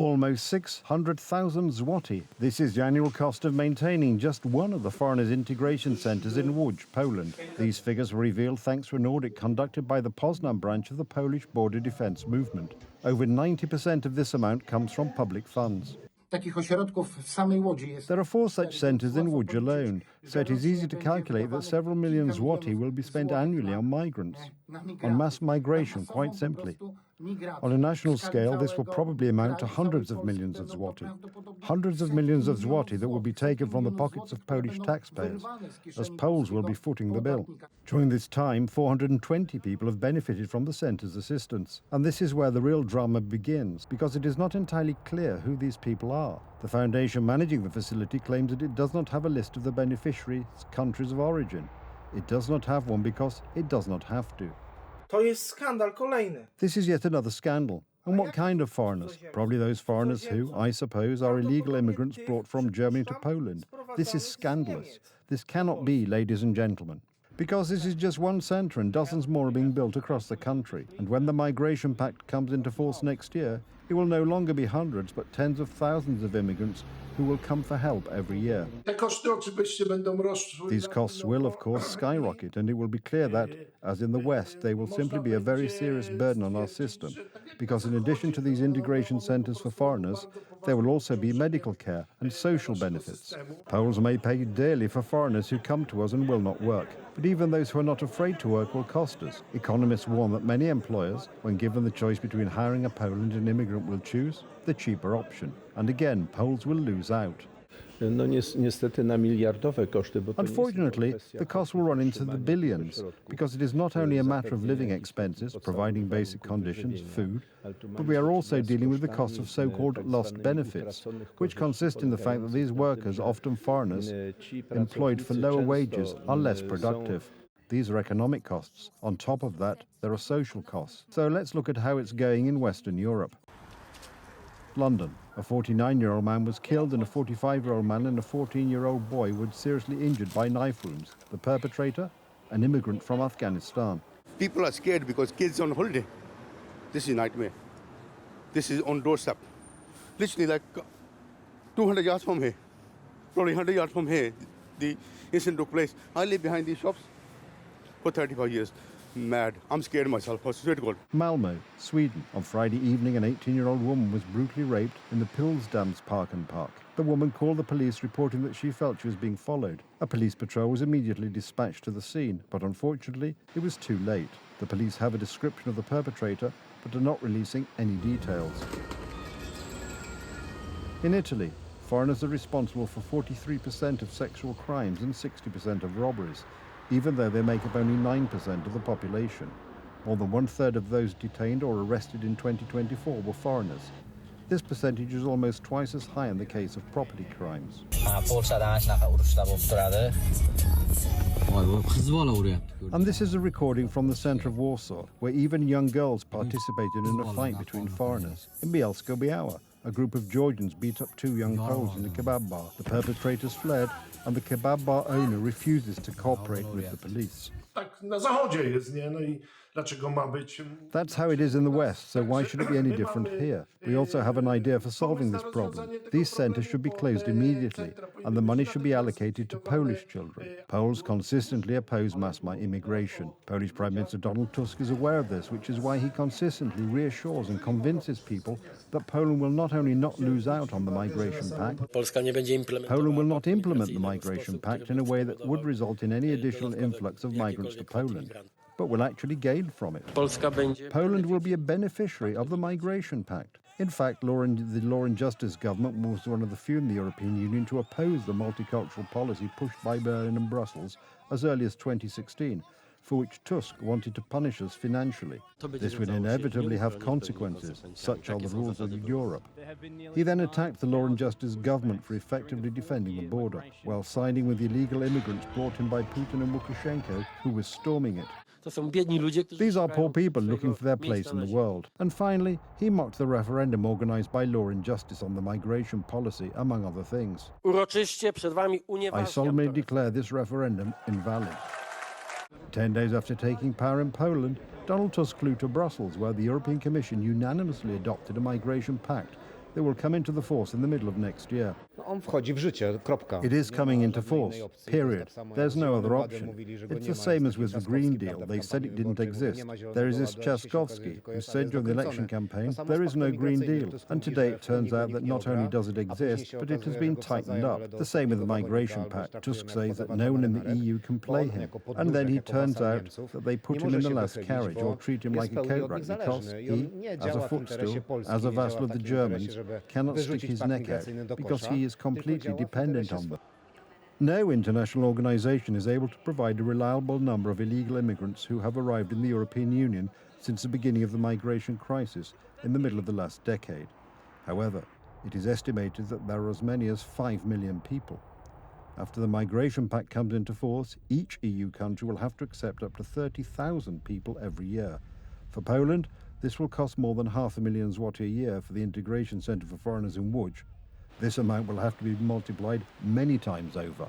Almost 600,000 zloty. This is the annual cost of maintaining just one of the foreigners' integration centres in Łódź, Poland. These figures were revealed thanks to an audit conducted by the Poznan branch of the Polish border defence movement. Over 90% of this amount comes from public funds. There are 4 such centres in Łódź alone, so it is easy to calculate that several million zloty will be spent annually on migrants, on mass migration, quite simply. On a national scale, this will probably amount to hundreds of millions of zloty. Hundreds of millions of zloty that will be taken from the pockets of Polish taxpayers, as Poles will be footing the bill. During this time, 420 people have benefited from the centre's assistance. And this is where the real drama begins, because it is not entirely clear who these people are. The foundation managing the facility claims that it does not have a list of the beneficiaries' countries of origin. It does not have one because it does not have to. To jest skandal kolejny. This is yet another scandal. And what kind of foreigners? Probably those foreigners who, I suppose, are illegal immigrants brought from Germany to Poland. This is scandalous. This cannot be, ladies and gentlemen. Because this is just one centre and dozens more are being built across the country. And when the Migration Pact comes into force next year, it will no longer be hundreds but tens of thousands of immigrants who will come for help every year. These costs will, of course, skyrocket, and it will be clear that, as in the West, they will simply be a very serious burden on our system, because in addition to these integration centres for foreigners, there will also be medical care and social benefits. Poles may pay dearly for foreigners who come to us and will not work, but even those who are not afraid to work will cost us. Economists warn that many employers, when given the choice between hiring a Pole and an immigrant, will choose the cheaper option. And again, Poles will lose out. Unfortunately, the cost will run into the billions, because it is not only a matter of living expenses, providing basic conditions, food, but we are also dealing with the cost of so-called lost benefits, which consist in the fact that these workers, often foreigners, employed for lower wages, are less productive. These are economic costs. On top of that, there are social costs. So let's look at how it's going in Western Europe. London. A 49-year-old man was killed and a 45-year-old man and a 14-year-old boy were seriously injured by knife wounds. The perpetrator? An immigrant from Afghanistan. People are scared because kids on holiday. This is a nightmare. This is on doorstep. Literally like 200 yards from here, probably 100 yards from here, the incident took place. I live behind these shops for 35 years. Mad. I'm scared myself. I swear to God. Malmö, Sweden. On Friday evening, an 18-year-old woman was brutally raped in the Pilsdams Park. The woman called the police, reporting that she felt she was being followed. A police patrol was immediately dispatched to the scene, but unfortunately, it was too late. The police have a description of the perpetrator, but are not releasing any details. In Italy, foreigners are responsible for 43% of sexual crimes and 60% of robberies, even though they make up only 9% of the population. More than 1/3 of those detained or arrested in 2024 were foreigners. This percentage is almost twice as high in the case of property crimes. And this is a recording from the centre of Warsaw, where even young girls participated in a fight between foreigners. In Bielsko-Biała, a group of Georgians beat up 2 young Poles in a kebab bar. The perpetrators fled, and the kebab bar owner refuses to cooperate with the police. That's how it is in the West, so why should it be any different here? We also have an idea for solving this problem. These centres should be closed immediately, and the money should be allocated to Polish children. Poles consistently oppose mass immigration. Polish Prime Minister Donald Tusk is aware of this, which is why he consistently reassures and convinces people that Poland will not only not lose out on the Migration Pact, Poland will not implement the Migration Pact in a way that would result in any additional influx of migrants to Poland, but will actually gain from it. Poland will be a beneficiary of the Migration Pact. In fact, the Law and Justice government was one of the few in the European Union to oppose the multicultural policy pushed by Berlin and Brussels as early as 2016, for which Tusk wanted to punish us financially. This would inevitably have consequences. Such are the rules of Europe. He then attacked the Law and Justice government for effectively defending the border, while siding with the illegal immigrants brought in by Putin and Lukashenko, who were storming it. These are poor people looking for their place in the world. And finally, he mocked the referendum organised by Law and Justice on the migration policy, among other things. I solemnly declare this referendum invalid. 10 days after taking power in Poland, Donald Tusk flew to Brussels, where the European Commission unanimously adopted a migration pact They will come into the force in the middle of next year. On wchodzi w życie, kropka. It is coming into Nie ma force, żadnej opcji. period. Tak samo There's jak no other Zieloni option. mówili, że go It's nie the ma. same as Jest with the taki Green Trzaskowski, Deal. prawda, They w said it kampanii didn't wyborczej mówi, exist. że nie ma Zielonego There is this Ładu, a dzisiaj się okazuje, Trzaskowski, tylko who jest said during the election zakłócone. campaign To samo there z is no paktem Green migracyjnym. Deal. Tusk And mówi, today że it turns nikt go out nikt that nie not only ogra, does it a później exist, się but it has okazuje, że been go wsadzają, tightened ale up. do The same with the ostatniego Migration zawodnika albo Pact. traktujemy Tusk jako says that podawacza no one in the marynarek, EU can bo play on him. jako And podróżek, then he jako turns wasal out Niemców that they put nie him może in the się last wychylić, carriage bo or treat him jest like a w pełni coat od rack nich because zależny i he, on nie as a działa w interesie footstool, Polski, as a nie działa vassal w of the takim interesie, Germans, żeby cannot stick wyrzucić his pakt neck out migracyjny do because kosza, he is tylko completely działa w dependent interesie on them. swoim. No international organisation is able to provide a reliable number of illegal immigrants who have arrived in the European Union since the beginning of the migration crisis in the middle of the last decade. However, it is estimated that there are as many as 5 million people. After the Migration Pact comes into force, each EU country will have to accept up to 30,000 people every year. For Poland, this will cost more than $500,000 zloty a year for the Integration Centre for Foreigners in Łódź. This amount will have to be multiplied many times over.